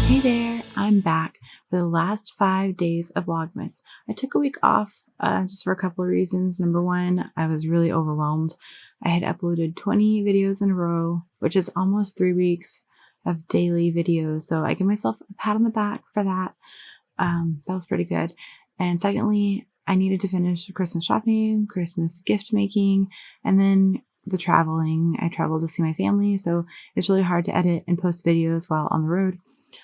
Hey there, I'm back for the last 5 days of Vlogmas. I took a week off just for a couple of reasons. Number one, I was really overwhelmed. I had uploaded 20 videos in a row, which is almost 3 weeks of daily videos. So I give myself a pat on the back for that. That was pretty good. And secondly, I needed to finish the Christmas shopping, Christmas gift making, and then the traveling. I traveled to see my family, so it's really hard to edit and post videos while on the road.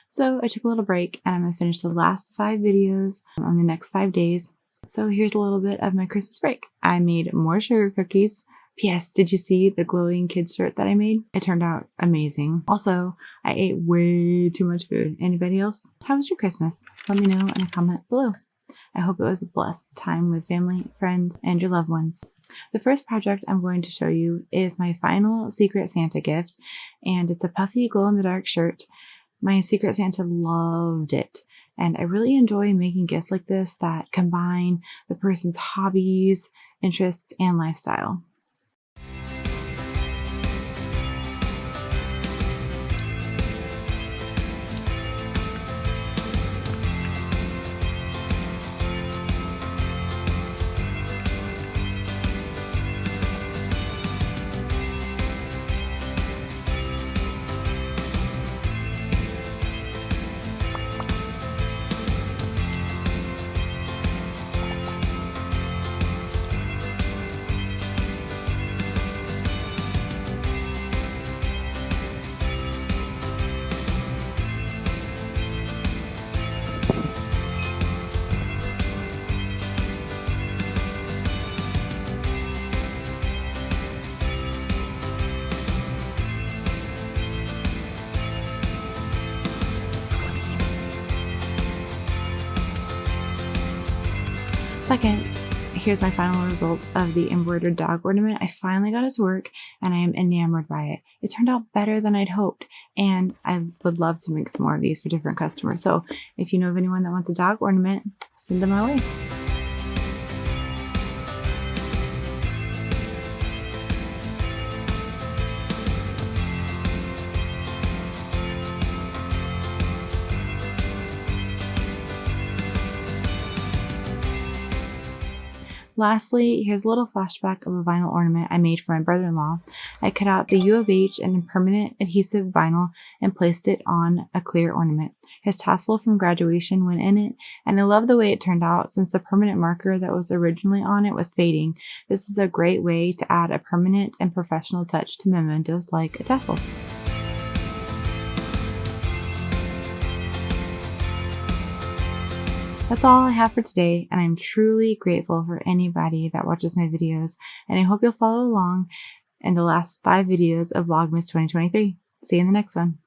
So I took a little break and I'm going to finish the last 5 videos on the next 5 days. So here's a little bit of my Christmas break. I made more sugar cookies. P.S. Did you see the glowing kids shirt that I made? It turned out amazing. Also, I ate way too much food. Anybody else? How was your Christmas? Let me know in a comment below. I hope it was a blessed time with family, friends, and your loved ones. The first project I'm going to show you is my final Secret Santa gift, and it's a puffy glow-in-the-dark shirt. My Secret Santa loved it, and I really enjoy making gifts like this that combine the person's hobbies, interests, and lifestyle. Second, here's my final result of the embroidered dog ornament. I finally got it to work and I am enamored by it. It turned out better than I'd hoped, and I would love to make some more of these for different customers. So if you know of anyone that wants a dog ornament, send them my way. Lastly, here's a little flashback of a vinyl ornament I made for my brother-in-law. I cut out the U of H and permanent adhesive vinyl and placed it on a clear ornament. His tassel from graduation went in it, and I love the way it turned out since the permanent marker that was originally on it was fading. This is a great way to add a permanent and professional touch to mementos like a tassel. That's all I have for today, and I'm truly grateful for anybody that watches my videos, and I hope you'll follow along in the last 5 videos of Vlogmas 2023. See you in the next one.